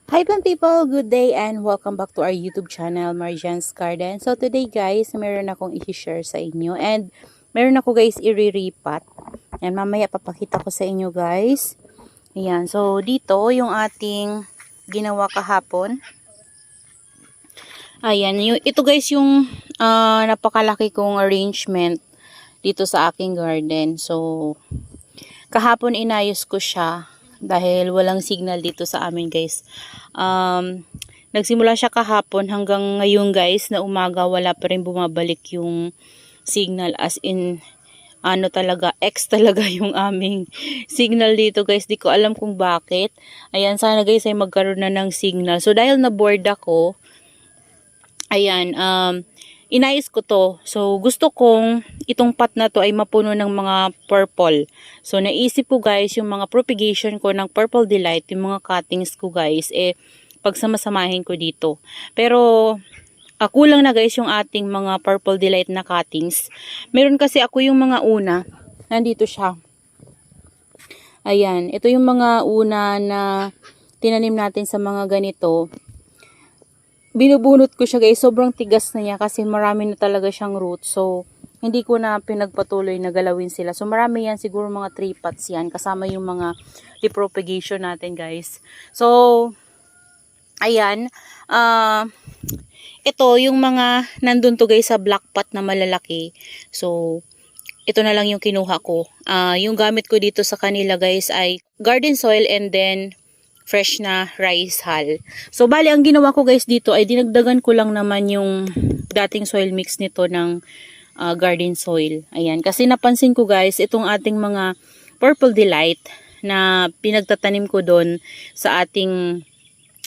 Hi plant people, good day and welcome back to our YouTube channel, Marjan's Garden. So today guys, meron akong i-share sa inyo and meron ako guys i-re-repat. Yan, mamaya papakita ko sa inyo guys. Ayan, so dito yung ating ginawa kahapon. Ayan, ito guys yung napakalaki kong arrangement dito sa aking garden. So kahapon inayos ko siya dahil walang signal dito sa amin guys. Nagsimula siya kahapon hanggang ngayon guys na umaga wala pa rin bumabalik yung signal, as in ano talaga, X talaga yung aming signal dito guys. Di ko alam kung bakit. Ayan, sana guys ay magkaroon na ng signal. So dahil na bored ako, ayan, inayos ko to. So, gusto kong itong pot na to ay mapuno ng mga purple. So, naisip ko guys, yung mga propagation ko ng Purple Delight, yung mga cuttings ko guys, pagsamasamahin ko dito. Pero, kulang na guys yung ating mga Purple Delight na cuttings. Meron kasi ako yung mga una. Nandito siya. Ayan, ito yung mga una na tinanim natin sa mga ganito. Binubunot ko siya guys, sobrang tigas na niya kasi marami na talaga siyang roots. So, hindi ko na pinagpatuloy na galawin sila. So, marami yan, siguro mga 3 pots yan, kasama yung mga repropagation natin guys. So, ayan, ito yung mga nandun to guys sa black pot na malalaki. So, ito na lang yung kinuha ko. Yung gamit ko dito sa kanila guys ay garden soil and then fresh na rice hull. So, bali, ang ginawa ko guys dito ay dinagdagan ko lang naman yung dating soil mix nito ng garden soil. Ayan. Kasi napansin ko guys, itong ating mga Purple Delight na pinagtatanim ko doon sa ating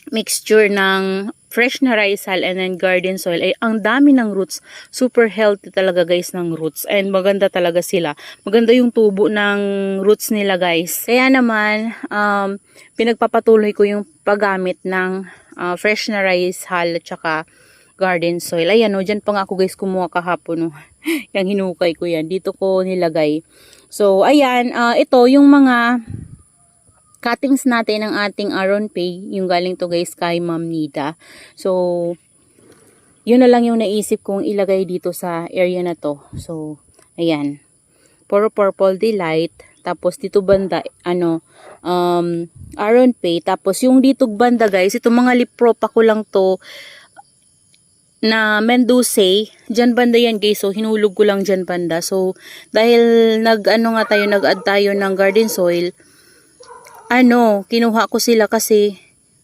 mixture ng fresh na rice hull and then garden soil ay ang dami ng roots. Super healthy talaga guys ng roots and maganda talaga sila. Maganda yung tubo ng roots nila guys. Kaya naman pinagpapatuloy ko yung paggamit ng fresh na rice hull at saka garden soil. Ayan o, dyan pa nga ako guys kumuha kahapon o. Yung hinukay ko yan. Dito ko nilagay. So ayan, ito yung mga cuttings natin ng ating Aron Pay, yung galing to guys kay Ma'am Nida. So, yun na lang yung naisip kong ilagay dito sa area na to. So, ayan. Puro Purple Delight. Tapos dito banda, Aron Pay. Tapos yung dito banda guys, itong mga lipropa ko lang to na Mendoza. Dyan banda yan guys. So, hinulog ko lang dyan banda. So, dahil nag-add tayo ng garden soil, kinuha ko sila kasi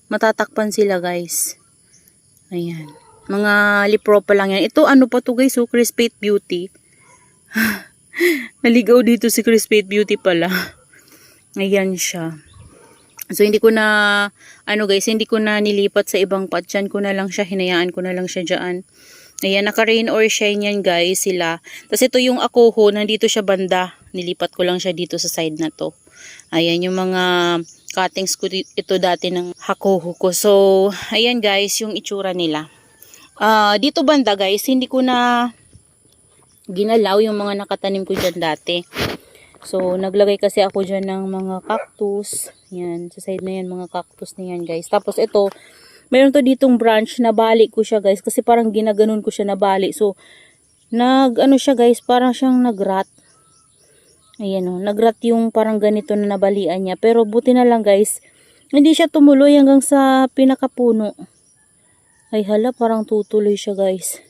matatakpan sila guys. Ayan. Mga lipropa lang yan. Ito pa to guys, Crispate Beauty. Naligaw dito si Crispate Beauty pala. Ayan siya. So hindi ko na, hindi ko na nilipat sa ibang pot. Diyan ko na lang siya, hinayaan ko na lang siya dyan. Ayan, naka-rain or shine yan guys sila. Tapos ito yung akuho, nandito siya banda. Nilipat ko lang siya dito sa side na to. Ayan yung mga cuttings ko ito dati ng hakuho ko. So, ayan guys yung itsura nila. Dito banda guys, hindi ko na ginalaw yung mga nakatanim ko dyan dati. So, naglagay kasi ako dyan ng mga cactus. Yan, sa side na yan, mga cactus na yan guys. Tapos ito, meron to ditong branch, nabali ko siya guys. Kasi parang ginaganon ko siya nabali. So, siya guys, parang siyang nagrat. Ayan o, nagrat yung parang ganito na nabalian niya. Pero buti na lang guys, hindi siya tumuloy hanggang sa pinakapuno. Ay hala, parang tutuloy siya guys.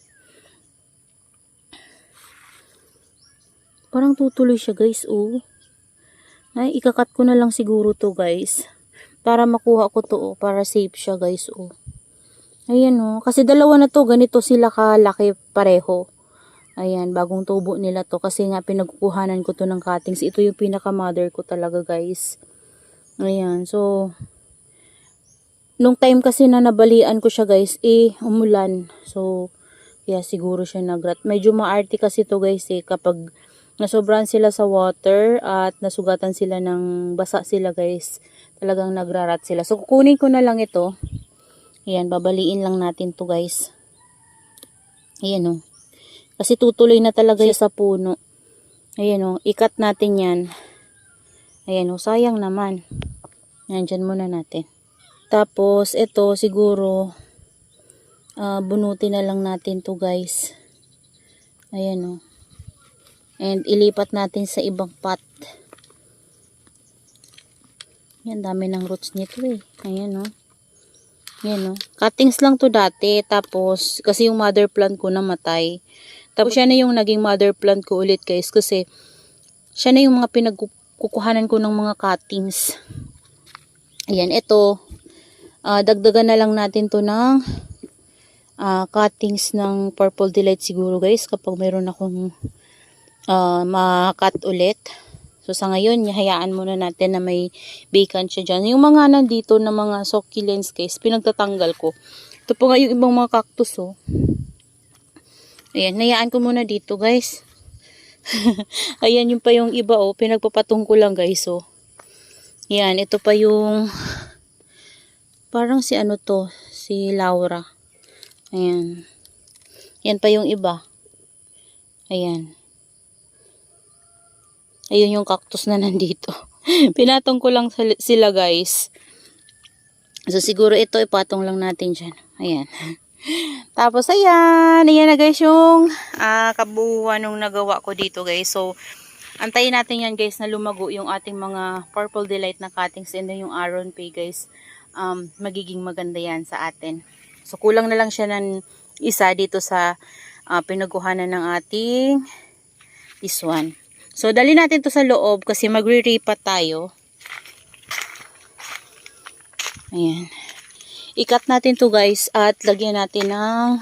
Parang tutuloy siya guys, oh. Ay, ikakat ko na lang siguro to guys. Para makuha ko to, oh. Para safe siya guys, oh. Ayan oh, kasi dalawa na to, ganito sila kalaki pareho. Ayan, bagong tubo nila to. Kasi nga, pinagkukuhanan ko to ng cuttings. Ito yung pinaka-mother ko talaga, guys. Ayan, so, nung time kasi na nabalian ko siya, guys, umulan. So, kaya siguro siya nagrat. Medyo maarte kasi to guys, kapag nasobran sila sa water at nasugatan sila ng basa sila, guys. Talagang nagrarat sila. So, kukunin ko na lang ito. Ayan, babaliin lang natin to guys. Ayan, oh. Kasi tutuloy na talaga siya sa puno. Ayan o, ikat natin yan. Ayan o, sayang naman. Ayan, dyan muna natin. Tapos, ito siguro, bunutin na lang natin to guys. Ayan o. And ilipat natin sa ibang pot. Yan, dami ng roots nito eh. Ayan o. Yan o. Cuttings lang to dati. Tapos, kasi yung mother plant ko namatay. Tapos, siya na yung naging mother plant ko ulit guys. Kasi, siya na yung mga pinagkukuhanan ko ng mga cuttings. Ayan, ito. Dagdagan na lang natin to ng cuttings ng Purple Delight siguro guys. Kapag mayroon akong ma-cut ulit. So, sa ngayon, hayaan muna natin na may vacant siya dyan. Yung mga nandito na mga succulents guys, pinagtatanggal ko. Ito po nga yung ibang mga cactus, oh. Ayan, hayaan ko muna dito guys. Ayan, yung pa yung iba, oh. Pinagpapatong ko lang guys, oh. Ayan, ito pa yung parang si ano to, si Laura. Ayan. Yan pa yung iba. Ayan. Ayun yung cactus na nandito. Pinatong ko lang sila guys. So siguro ito ipatong lang natin dyan. Ayan. Tapos ayan. Ayan na guys yung kabuuan nung nagawa ko dito guys. So antayin natin yan guys na lumago yung ating mga Purple Delight na cuttings. And then yung Aron Pay guys. Magiging maganda yan sa atin. So kulang na lang siya ng isa dito sa pinaguhanan ng ating this one. So, dali natin to sa loob kasi magre-ripat tayo. Ayan. I-cut natin to guys at lagyan natin ng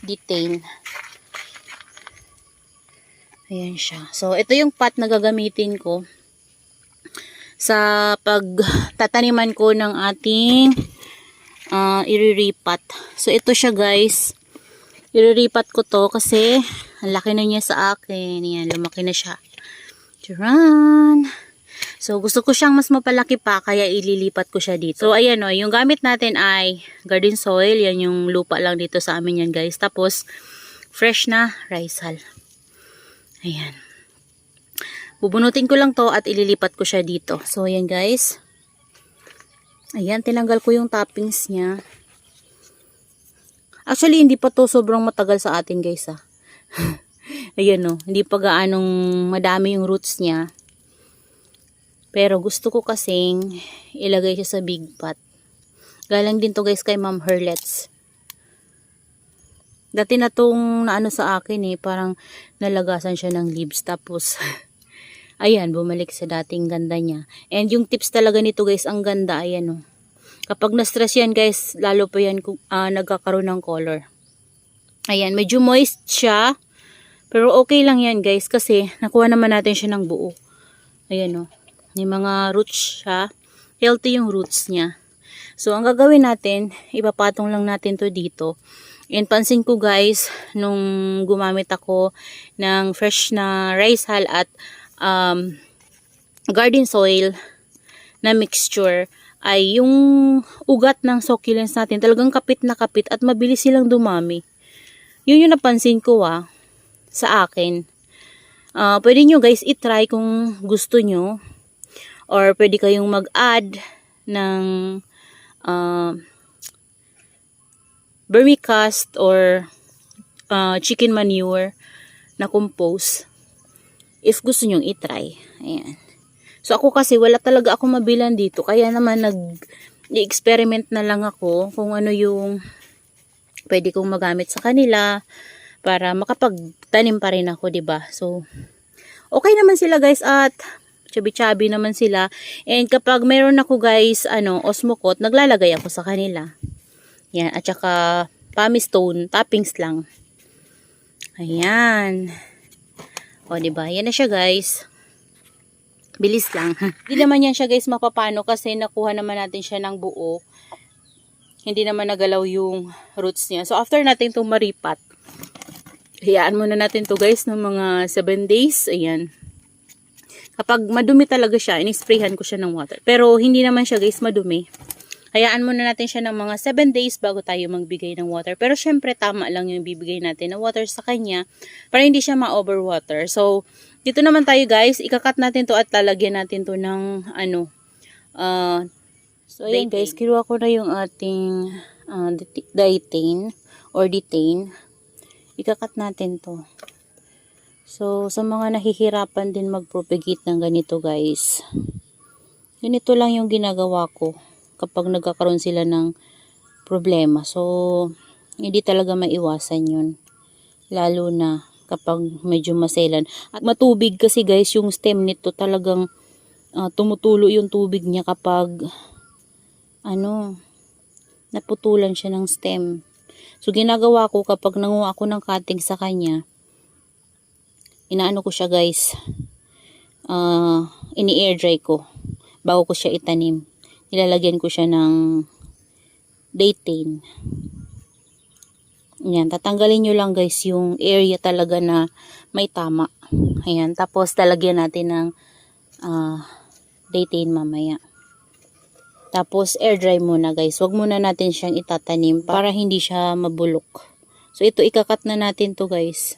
detain. Ayan siya. So, ito yung pot na gagamitin ko sa pagtataniman ko ng ating iriripat. So, ito siya guys. Iriripat ko to kasi ang laki na niya sa akin. Yan, lumaki na siya. Charan! So, gusto ko siyang mas mapalaki pa, kaya ililipat ko siya dito. So, ayan o, yung gamit natin ay garden soil. Yan yung lupa lang dito sa amin yan, guys. Tapos, fresh na rice hull. Ayan. Bubunutin ko lang to at ililipat ko siya dito. So, ayan guys. Ayan, tinanggal ko yung toppings niya. Actually, hindi pa to sobrang matagal sa atin, guys, ah. Ayan o, hindi pa gaanong madami yung roots niya. Pero gusto ko kasing ilagay siya sa big pot. Galang din to guys kay Ma'am Herlets. Dati na tong naano sa akin eh, parang nalagasan siya ng leaves. Tapos, ayan, bumalik sa dating ganda niya. And yung tips talaga nito guys, ang ganda, ayan o. Kapag na-stress yan guys, lalo pa yan nagkakaroon ng color. Ayan, medyo moist siya. Pero okay lang yan guys kasi nakuha naman natin siya ng buo. Ayan o. May mga roots siya. Healthy yung roots niya. So ang gagawin natin, ipapatong lang natin to dito. And pansin ko guys, nung gumamit ako ng fresh na rice hull at garden soil na mixture, ay yung ugat ng succulents natin talagang kapit na kapit at mabilis silang dumami. Yun yung napansin ko sa akin. Pwede nyo guys i-try kung gusto nyo. Or pwede kayong mag-add ng vermicast or chicken manure na compost. If gusto nyo i-try. Ayan. So ako kasi wala talaga ako mabilan dito. Kaya naman nag-experiment na lang ako kung ano yung pwede kong magamit sa kanila. Para makapagtanim pa rin ako, 'di ba? So, okay naman sila guys at chubby-chubby naman sila. And kapag meron ako guys, osmocot, naglalagay ako sa kanila. Yan, at saka pumice stone, toppings lang. Ayan. O, 'di ba? Yan na siya guys. Bilis lang. Hindi naman yan siya guys mapapano kasi nakuha naman natin siya ng buo. Hindi naman nagalaw yung roots niya. So, after natin itong maripat, hayaan muna natin to guys ng mga 7 days. Ayan. Kapag madumi talaga siya, in-sprayhan ko siya ng water. Pero hindi naman siya guys madumi. Hayaan muna natin siya ng mga 7 days bago tayo magbigay ng water. Pero syempre tama lang yung bibigay natin na water sa kanya para hindi siya ma-overwater. So, dito naman tayo guys, ikakat natin to at lalagyan natin to ng So ayan guys, kinuha ko na yung ating dietane or detain. Ikakat natin to. So sa mga nahihirapan din mag-propagate ng ganito guys, ganito lang yung ginagawa ko kapag nagkakaroon sila ng problema. So hindi talaga maiwasan yun, lalo na kapag medyo maselan. At matubig kasi guys yung stem nito, talagang tumutulo yung tubig niya kapag naputulan siya ng stem. So ginagawa ko kapag nanguha ako ng cutting sa kanya, inaano ko siya guys, ini-air dry ko bago ko siya itanim. Nilalagyan ko siya ng dietane. Ayan, tatanggalin nyo lang guys yung area talaga na may tama. Ayan, tapos talagyan natin ng dietane mamaya. Tapos air dry muna guys. Huwag muna natin siyang itatanim para hindi siya mabulok. So ito, ikakat na natin to guys.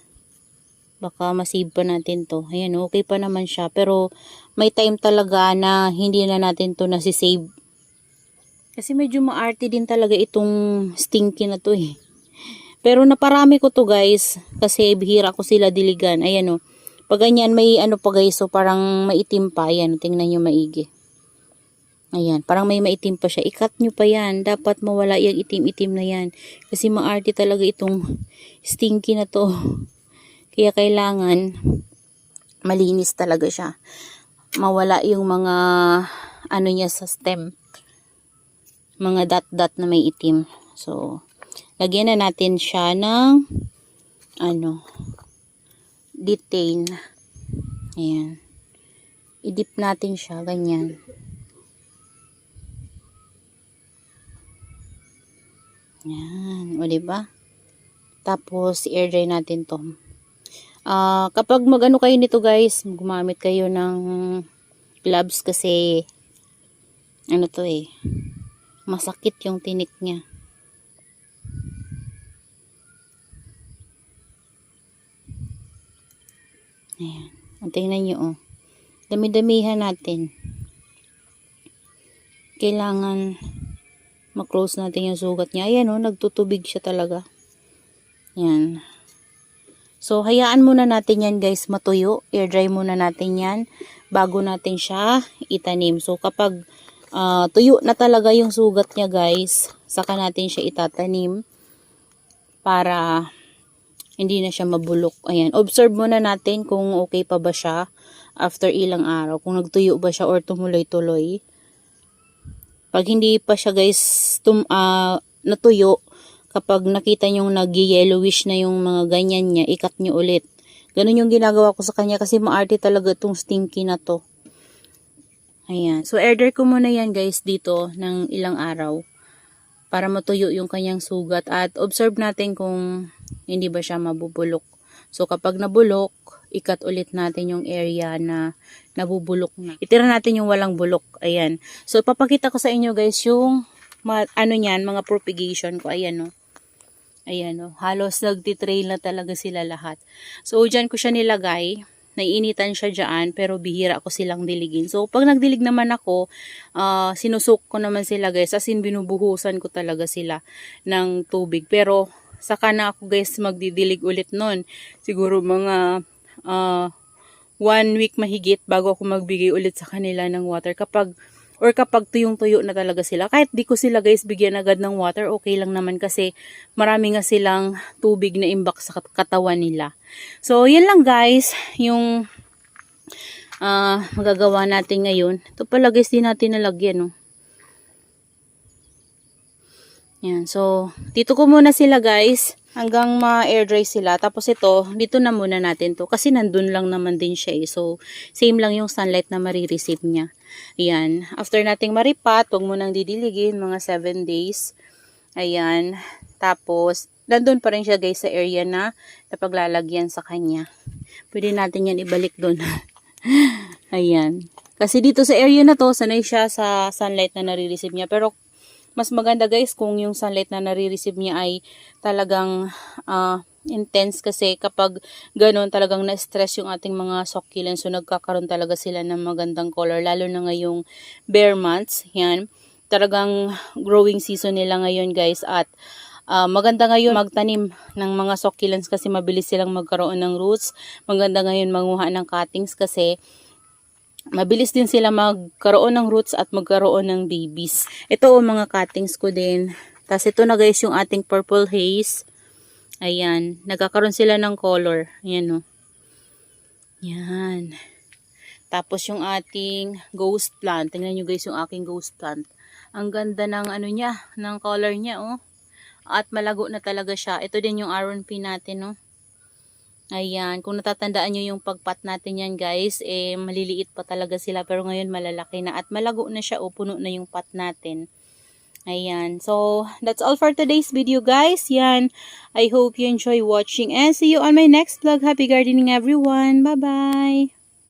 Baka masave pa natin to. Ayan, okay pa naman siya. Pero may time talaga na hindi na natin to nasisave. Kasi medyo maarte din talaga itong stinky na to eh. Pero naparami ko to guys. Kasi bihira ko sila diligan. Ayan o. Pag ganyan may pa guys. So parang maitim pa. Ayan, tingnan nyo maigi. Ayan, parang may maitim pa siya. Ikat nyo pa yan. Dapat mawala yung itim-itim na yan. Kasi maarte talaga itong stinky na to. Kaya kailangan malinis talaga siya. Mawala yung mga niya sa stem. Mga dot-dot na may itim. So, lagyan na natin siya ng detain. Ayan. I-dip natin siya ganyan. Yan, o diba? Tapos i-air dry natin 'to. Kapag magano kayo nito guys, gumamit kayo ng gloves kasi to masakit yung tinik niya. Ayan, tingnan nyo dami-damihan natin. Kailangan ma-close natin yung sugat niya. Ayan nagtutubig siya talaga. Yan. So, hayaan muna natin yan guys matuyo. Air dry muna natin yan bago natin siya itanim. So, kapag tuyo na talaga yung sugat niya guys, saka natin siya itatanim para hindi na siya mabulok. Ayan. Observe muna natin kung okay pa ba siya after ilang araw. Kung nagtuyo ba siya or tumuloy-tuloy. Pag hindi pa siya guys natuyo, kapag nakita nyo nag-yellowish na yung mga ganyan niya, ikat nyo ulit. Ganun yung ginagawa ko sa kanya kasi maarte talaga itong stinky na to. Ayan. So air dry ko muna yan guys dito ng ilang araw para matuyo yung kanyang sugat at observe natin kung hindi ba siya mabubulok. So kapag nabulok, ikat ulit natin yung area na nabubulok na. Itira natin yung walang bulok. Ayan. So papakita ko sa inyo guys yung mga propagation ko. Ayan Ayan halos nagtitrail na talaga sila lahat. So dyan ko siya nilagay. Naiinitan siya dyan pero bihira ko silang diligin. So pag nagdilig naman ako, sinusok ko naman sila guys. As in binubuhusan ko talaga sila ng tubig. Pero saka na ako guys magdidilig ulit nun. Siguro mga 1 week mahigit bago ako magbigay ulit sa kanila ng water. Kapag tuyong-tuyo na talaga sila. Kahit di ko sila guys bigyan agad ng water, okay lang naman kasi marami nga silang tubig na imbak sa katawan nila. So, yan lang guys, yung magagawa natin ngayon. Ito pala guys, di natin nalagyan Yan, so, dito ko muna sila guys, hanggang ma-air dry sila. Tapos ito, dito na muna natin to kasi nandun lang naman din siya So, same lang yung sunlight na marireceive niya. Ayan, after nating maripat, huwag mo nang didiligin, mga 7 days. Ayan, tapos, nandun pa rin siya guys sa area na napaglalagyan sa kanya. Pwede natin yan ibalik dun. Ayan. Kasi dito sa area na to, sanay siya sa sunlight na nare-receive niya. Pero, mas maganda guys kung yung sunlight na nare-receive niya ay talagang intense kasi kapag ganun talagang na-stress yung ating mga succulents so nagkakaroon talaga sila ng magandang color lalo na ngayong bare months. Yan. talagang growing season nila ngayon guys. At maganda ngayon magtanim ng mga succulents kasi mabilis silang magkaroon ng roots. Maganda ngayon manguha ng cuttings kasi mabilis din sila magkaroon ng roots at magkaroon ng babies. Ito mga cuttings ko din. Tapos ito na guys yung ating purple haze. Ayan, nagkakaroon sila ng color. Ayan o. Yan. Tapos yung ating ghost plant. Tingnan nyo guys yung aking ghost plant. Ang ganda ng ano niya, ng color niya oh. At malago na talaga siya. Ito din yung aron pea natin, no? Ayan. Kung natatandaan nyo yung pagpat natin yan, guys, maliliit pa talaga sila. Pero ngayon malalaki na. At malago na siya, puno na yung pot natin. Ayan. So, that's all for today's video, guys. Yan. I hope you enjoy watching. And see you on my next vlog. Happy gardening, everyone. Bye-bye.